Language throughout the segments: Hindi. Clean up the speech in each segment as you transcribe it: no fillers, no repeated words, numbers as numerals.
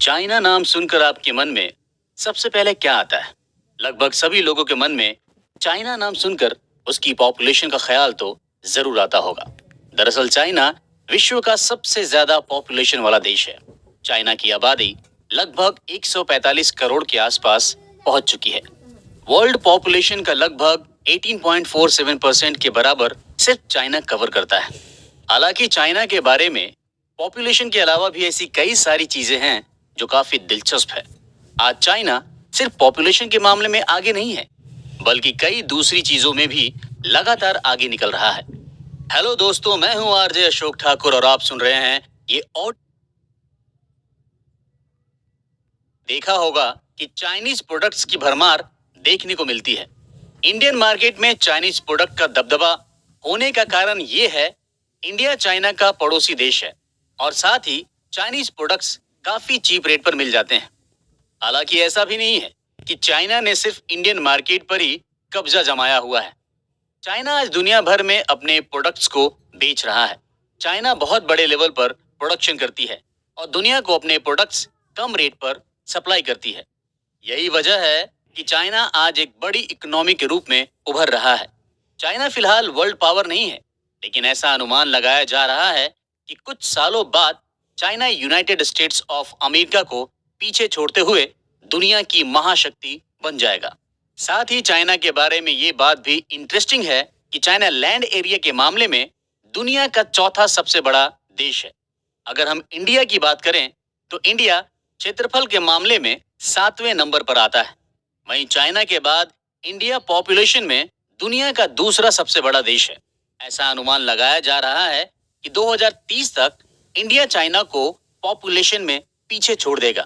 चाइना नाम सुनकर आपके मन में सबसे पहले क्या आता है? लगभग सभी लोगों के मन में चाइना नाम सुनकर उसकी पॉपुलेशन का ख्याल तो जरूर आता होगा। दरअसल चाइना विश्व का सबसे ज्यादा पॉपुलेशन वाला देश है। चाइना की आबादी लगभग 145 करोड़ के आसपास पहुंच चुकी है। वर्ल्ड पॉपुलेशन का लगभग 18.47% के बराबर सिर्फ चाइना कवर करता है। हालांकि चाइना के बारे में पॉपुलेशन के अलावा भी ऐसी कई सारी चीजें हैं जो काफी दिलचस्प है। आज चाइना सिर्फ पॉपुलेशन के मामले में आगे नहीं है, बल्कि कई दूसरी चीजों में भी लगातार आगे निकल रहा है। हेलो दोस्तों, मैं हूं आरजे अशोक ठाकुर और आप सुन रहे हैं ये और देखा होगा कि चाइनीज प्रोडक्ट्स की भरमार देखने को मिलती है। इंडियन मार्केट में चाइनीज प्रोडक्ट का दबदबा होने का कारण ये है, इंडिया चाइना का पड़ोसी देश है और साथ ही चाइनीज प्रोडक्ट्स काफी चीप रेट पर मिल जाते हैं। हालांकि ऐसा भी नहीं है कि चाइना ने सिर्फ इंडियन मार्केट पर ही कब्जा जमाया हुआ है। चाइना आज दुनिया भर में अपने प्रोडक्ट्स को बेच रहा है। चाइना बहुत बड़े लेवल पर प्रोडक्शन करती है और दुनिया को अपने प्रोडक्ट्स कम रेट पर सप्लाई करती है। यही वजह है कि चाइना आज एक बड़ी इकोनॉमी के रूप में उभर रहा है। चाइना फिलहाल वर्ल्ड पावर नहीं है, लेकिन ऐसा अनुमान लगाया जा रहा है कि कुछ सालों बाद China United states of America को पीछे छोड़ते हुए दुनिया की महाशक्ति बन जाएगा। साथ ही चाइना के बारे में ये बात भी इंटरेस्टिंग है कि चाइना लैंड एरिया के मामले में दुनिया का चौथा सबसे बड़ा देश है। अगर हम इंडिया की बात करें तो इंडिया क्षेत्रफल के मामले में 7वें नंबर पर आता है। वहीं चाइना के बाद इंडिया पॉपुलेशन में दुनिया का दूसरा सबसे बड़ा देश है। ऐसा अनुमान लगाया जा रहा है कि 2030 तक इंडिया चाइना को पॉपुलेशन में पीछे छोड़ देगा।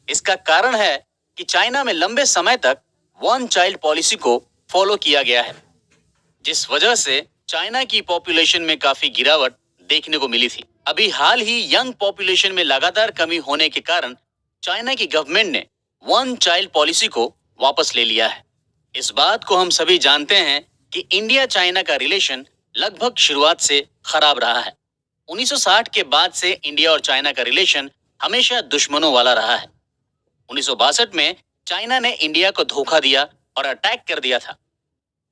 इसका कारण है कि चाइना में लंबे समय तक वन चाइल्ड पॉलिसी को फॉलो किया गया है, जिस वजह से चाइना की पॉपुलेशन में काफी गिरावट देखने को मिली थी। अभी हाल ही यंग पॉपुलेशन में लगातार कमी होने के कारण चाइना की गवर्नमेंट ने वन चाइल्ड पॉलिसी को वापस ले लिया है। इस बात को हम सभी जानते हैं कि इंडिया चाइना का रिलेशन लगभग शुरुआत से खराब रहा है। 1960 के बाद से इंडिया और चाइना का रिलेशन हमेशा दुश्मनों वाला रहा है। 1962 में चाइना ने इंडिया को धोखा दिया और अटैक कर दिया था।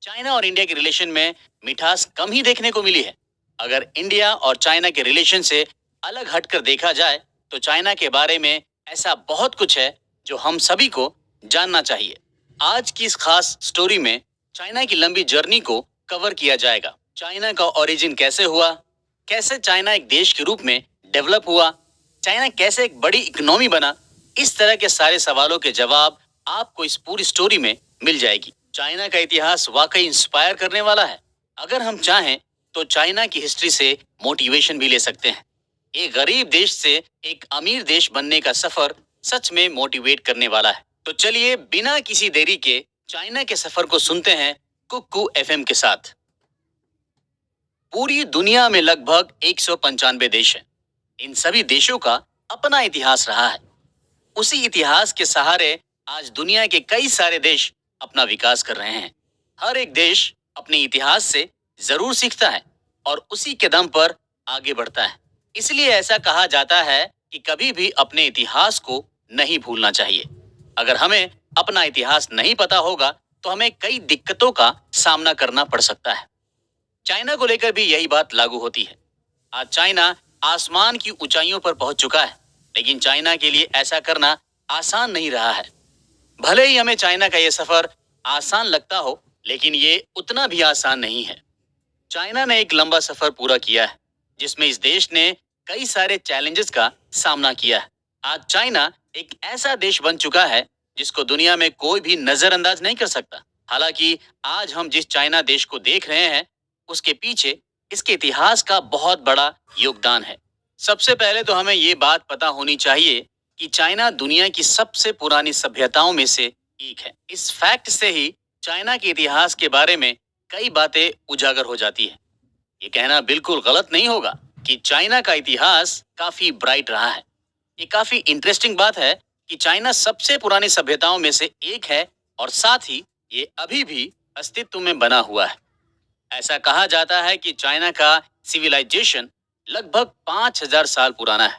चाइना और इंडिया के रिलेशन में मिठास कम ही देखने को मिली है। अगर इंडिया और चाइना के रिलेशन से अलग हटकर देखा जाए तो चाइना के बारे में ऐसा बहुत कुछ है जो हम सभी को जानना चाहिए। आज की इस खास स्टोरी में चाइना की लंबी जर्नी को कवर किया जाएगा। चाइना का ओरिजिन कैसे हुआ, कैसे चाइना एक देश के रूप में डेवलप हुआ, चाइना कैसे एक बड़ी इकोनॉमी बना, इस तरह के सारे सवालों के जवाब आपको इस पूरी स्टोरी में मिल जाएगी। चाइना का इतिहास वाकई इंस्पायर करने वाला है। अगर हम चाहें तो चाइना की हिस्ट्री से मोटिवेशन भी ले सकते हैं। एक गरीब देश से एक अमीर देश बनने का सफर सच में मोटिवेट करने वाला है। तो चलिए बिना किसी देरी के चाइना के सफर को सुनते हैं कुकू एफएम के साथ। पूरी दुनिया में लगभग 195 देश हैं। इन सभी देशों का अपना इतिहास रहा है। उसी इतिहास के सहारे आज दुनिया के कई सारे देश अपना विकास कर रहे हैं। हर एक देश अपने इतिहास से जरूर सीखता है और उसी के दम पर आगे बढ़ता है। इसलिए ऐसा कहा जाता है कि कभी भी अपने इतिहास को नहीं भूलना चाहिए। अगर हमें अपना इतिहास नहीं पता होगा तो हमें कई दिक्कतों का सामना करना पड़ सकता है। चाइना को लेकर भी यही बात लागू होती है। आज चाइना आसमान की ऊंचाइयों पर पहुंच चुका है, लेकिन चाइना के लिए ऐसा करना आसान नहीं रहा है। भले ही हमें चाइना का यह सफर आसान लगता हो, लेकिन ये उतना भी आसान नहीं है। चाइना ने एक लंबा सफर पूरा किया है, जिसमें इस देश ने कई सारे चैलेंजेस का सामना किया है। आज चाइना एक ऐसा देश बन चुका है जिसको दुनिया में कोई भी नजरअंदाज नहीं कर सकता। हालांकि आज हम जिस चाइना देश को देख रहे हैं उसके पीछे इसके इतिहास का बहुत बड़ा योगदान है। सबसे पहले तो हमें ये बात पता होनी चाहिए कि चाइना दुनिया की सबसे पुरानी सभ्यताओं में से एक है। इस फैक्ट से ही चाइना के इतिहास के बारे में कई बातें उजागर हो जाती है। ये कहना बिल्कुल गलत नहीं होगा कि चाइना का इतिहास काफी ब्राइट रहा है। ये काफी इंटरेस्टिंग बात है कि चाइना सबसे पुरानी सभ्यताओं में से एक है और साथ ही ये अभी भी अस्तित्व में बना हुआ है। ऐसा कहा जाता है कि चाइना का सिविलाइजेशन लगभग 5000 साल पुराना है।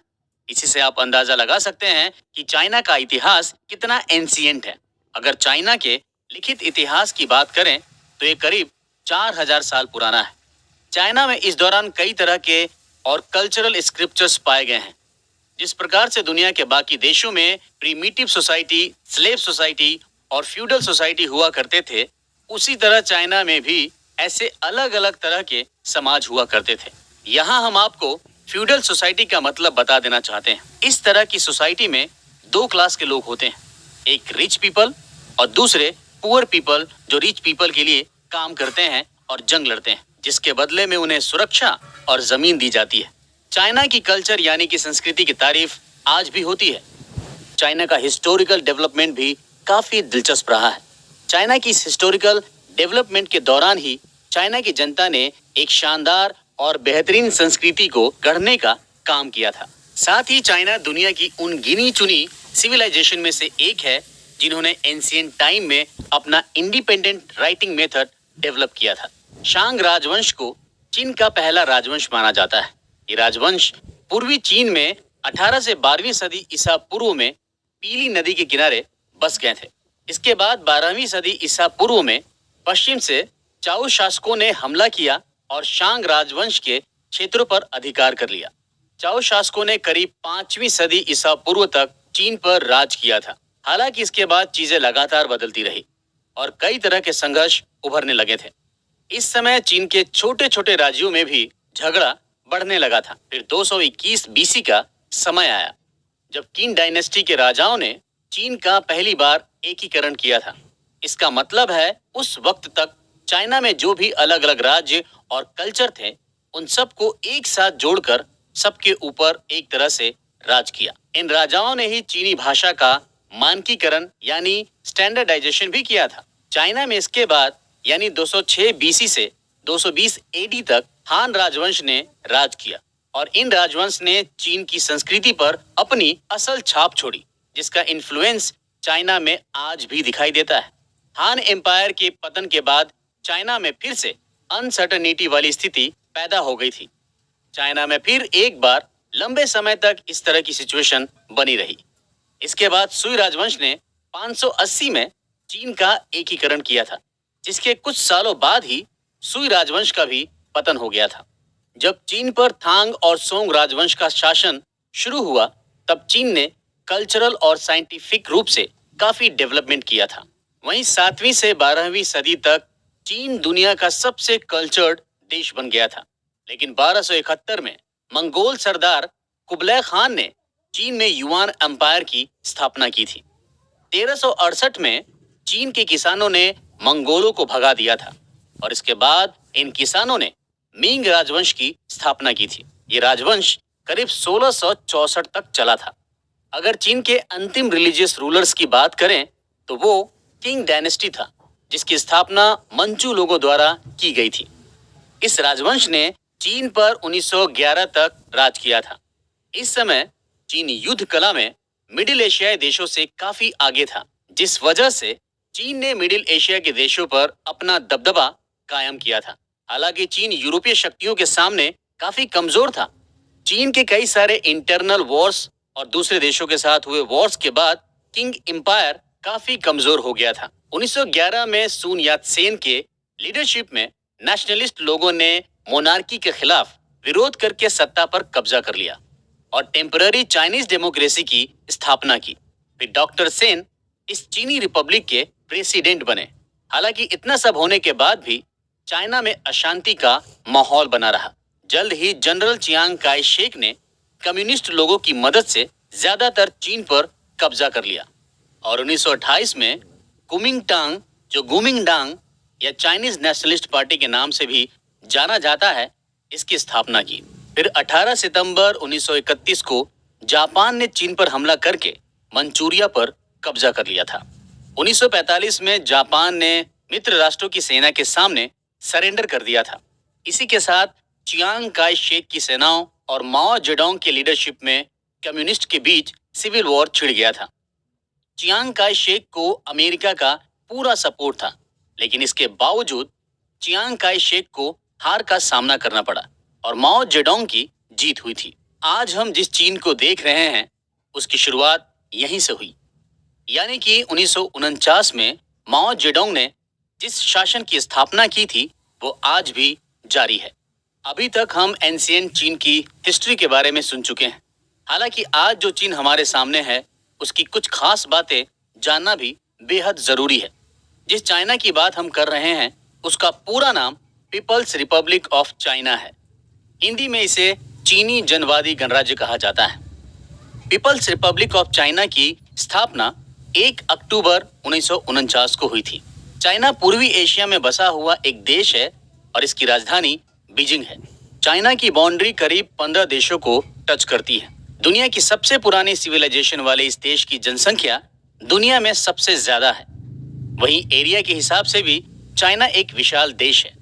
इसी से आप अंदाजा लगा सकते हैं कि चाइना का इतिहास कितना एंशिएंट है। अगर चाइना के लिखित इतिहास की बात करें तो ये करीब 4000 साल पुराना है। चाइना में इस दौरान कई तरह के और कल्चरल स्क्रिप्चर्स पाए गए हैं। जिस प्रकार से दुनिया के बाकी देशों में प्रीमिटिव सोसाइटी, स्लेव सोसाइटी और फ्यूडल सोसाइटी हुआ करते थे, उसी तरह चाइना में भी ऐसे अलग अलग तरह के समाज हुआ करते थे। यहाँ हम आपको फ्यूडल सोसाइटी का मतलब बता देना चाहते हैं। इस तरह की सोसाइटी में दो क्लास के लोग होते हैं, एक रिच पीपल और दूसरे पुअर पीपल, जो रिच पीपल के लिए काम करते हैं और जंग लड़ते हैं, जिसके बदले में उन्हें सुरक्षा और जमीन दी जाती है। चाइना की कल्चर यानी कि संस्कृति की तारीफ आज भी होती है। चाइना का हिस्टोरिकल डेवलपमेंट भी काफी दिलचस्प रहा है। चाइना की इस हिस्टोरिकल डेवलपमेंट के दौरान ही चाइना की जनता ने एक शानदार और बेहतरीन संस्कृति को गढ़ने का काम किया था। साथ ही चाइना दुनिया की उन गिनी चुनी सिविलाइजेशन में से एक है जिन्होंने एंशिएंट टाइम में अपना इंडिपेंडेंट राइटिंग मेथड डेवलप किया था। शांग राजवंश को चीन का पहला राजवंश माना जाता है। ये राजवंश पूर्वी चीन में 18 से 12वीं सदी ईसा पूर्व में पीली नदी के किनारे बस गए थे। इसके बाद 12वीं सदी ईसा पूर्व में पश्चिम से चाओ शासकों ने हमला किया और शांग राजवंश के क्षेत्रों पर अधिकार कर लिया। चाओ शासकों ने करीब 5वीं सदी ईसा पूर्व तक चीन पर राज किया था। हालांकि इसके बाद चीजें लगातार बदलती रही और कई तरह के संघर्ष उभरने लगे थे। इस समय चीन के छोटे छोटे राज्यों में भी झगड़ा बढ़ने लगा था। फिर 221 बीसी का समय आया जब किन डायनेस्टी के राजाओं ने चीन का पहली बार एकीकरण किया था। इसका मतलब है उस वक्त तक चाइना में जो भी अलग अलग राज्य और कल्चर थे, उन सबको एक साथ जोड़कर सबके ऊपर एक तरह से राज किया। इन राजाओं ने ही चीनी भाषा का मानकीकरण यानी स्टैंडर्डाइजेशन भी किया था। चाइना में इसके बाद यानी 206 बीसी से 220 एडी तक हान राजवंश ने राज किया और इन राजवंश ने चीन की संस्कृति पर अपनी असल छाप छोड़ी, जिसका इन्फ्लुएंस चाइना में आज भी दिखाई देता है। हान एम्पायर के पतन के बाद चाइना में फिर से अनसर्टेनिटी वाली स्थिति पैदा हो गई थी। चाइना में फिर एक बार लंबे समय तक इस तरह की सिचुएशन बनी रही। इसके बाद सुई राजवंश ने 580 में चीन का एकीकरण किया था, जिसके कुछ सालों बाद ही सुई राजवंश का भी पतन हो गया था। जब चीन पर थांग और सोंग राजवंश का शासन शुरू हुआ, तब चीन ने कल्चरल और साइंटिफिक रूप से काफी डेवलपमेंट किया था। वहीं 7वीं से 12वीं सदी तक चीन दुनिया का सबसे कल्चर्ड देश बन गया था। लेकिन 1271 में मंगोल सरदार कुबलाई खान ने चीन में युआन एम्पायर की स्थापना की थी। 1368 में चीन के किसानों ने मंगोलों को भगा दिया था और इसके बाद इन किसानों ने मिंग राजवंश की स्थापना की थी। ये राजवंश करीब 1664 तक चला था। अगर चीन के अंतिम रिलीजियस रूलर्स की बात करें तो वो किंग डायनेस्टी था, जिसकी स्थापना मंचू लोगों द्वारा की गई थी। इस राजवंश ने चीन पर 1911 तक राज किया था। इस समय चीन युद्ध कला में मिडिल एशियाई देशों से काफी आगे था, जिस वजह से चीन ने मिडिल एशिया के देशों पर अपना दबदबा कायम किया था। हालांकि चीन यूरोपीय शक्तियों के सामने काफी कमजोर था। चीन के कई सारे इंटरनल वॉर्स और दूसरे देशों के साथ हुए वॉर्स के बाद किंग एम्पायर काफी कमजोर हो गया था। 1911 में सून यात सेन के लीडरशिप में नेशनलिस्ट लोगों ने मोनार्की के खिलाफ विरोध करके सत्ता पर कब्जा कर लिया और टेम्पररी चाइनीज डेमोक्रेसी की स्थापना की। फिर डॉक्टर सेन इस चीनी रिपब्लिक के प्रेसिडेंट बने। हालांकि इतना सब होने के बाद भी चाइना में अशांति का माहौल बना रहा। जल्द ही जनरल चियांग काई शेक ने कम्युनिस्ट लोगों की मदद से ज्यादातर चीन पर कब्जा कर लिया और 1928 में कुमिंगटांग, जो गुमिंगडांग या चाइनीज नेशनलिस्ट पार्टी के नाम से भी जाना जाता है, इसकी स्थापना की। फिर 18 सितंबर 1931 को जापान ने चीन पर हमला करके मंचूरिया पर कब्जा कर लिया था। 1945 में जापान ने मित्र राष्ट्रों की सेना के सामने सरेंडर कर दिया था। इसी के साथ चियांग काई शेक की सेनाओं और माओ जेडोंग के लीडरशिप में कम्युनिस्ट के बीच सिविल वॉर छिड़ गया था। चियांग काई शेक को अमेरिका का पूरा सपोर्ट था, लेकिन इसके बावजूद चियांग काई शेक को हार का सामना करना पड़ा और माओ जेडोंग की जीत हुई थी। आज हम जिस चीन को देख रहे हैं उसकी शुरुआत यहीं से हुई। यानी कि 1949 में माओ जेडोंग ने जिस शासन की स्थापना की थी वो आज भी जारी है। अभी तक हम एंशिएंट चीन की हिस्ट्री के बारे में सुन चुके हैं। हालांकि आज जो चीन हमारे सामने है उसकी कुछ खास बातें जानना भी बेहद जरूरी है। जिस चाइना की बात हम कर रहे हैं उसका पूरा नाम पीपल्स रिपब्लिक ऑफ चाइना है। हिंदी में इसे चीनी जनवादी गणराज्य कहा जाता है। पीपल्स रिपब्लिक ऑफ चाइना की स्थापना 1 अक्टूबर 1949 को हुई थी। चाइना पूर्वी एशिया में बसा हुआ एक देश है और इसकी राजधानी बीजिंग है। चाइना की बाउंड्री करीब 15 देशों को टच करती है। दुनिया की सबसे पुरानी सिविलाइजेशन वाले इस देश की जनसंख्या दुनिया में सबसे ज्यादा है। वहीं एरिया के हिसाब से भी चाइना एक विशाल देश है।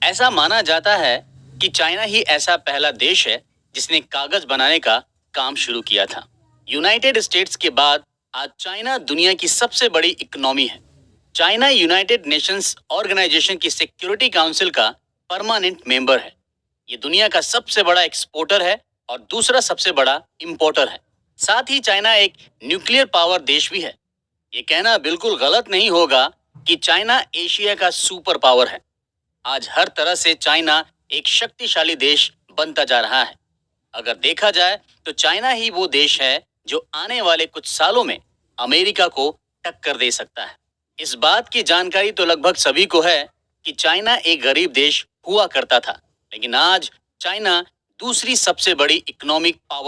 ऐसा माना जाता है कि चाइना ही ऐसा पहला देश है जिसने कागज बनाने का काम शुरू किया था। यूनाइटेड स्टेट्स के बाद आज चाइना दुनिया की सबसे बड़ी इकोनॉमी है। चाइना यूनाइटेड नेशंस ऑर्गेनाइजेशन की सिक्योरिटी काउंसिल का परमानेंट मेंबर है। ये दुनिया का सबसे बड़ा एक्सपोर्टर है और दूसरा सबसे बड़ा इंपोर्टर है। साथ ही चाइना एक न्यूक्लियर पावर देश भी है। ये कहना बिल्कुल गलत नहीं होगा कि चाइना एशिया का सुपर पावर है। आज हर तरह से चाइना एक शक्तिशाली देश बनता जा रहा है। अगर देखा जाए तो चाइना ही वो देश है जो आने वाले कुछ सालों में अमेरिका को टक्कर दे सकता है। इस बात की जानकारी तो लगभग सभी को है कि चाइना एक गरीब देश हुआ करता था, लेकिन आज चाइना दूसरी सबसे बड़ी इकोनॉमिक पावर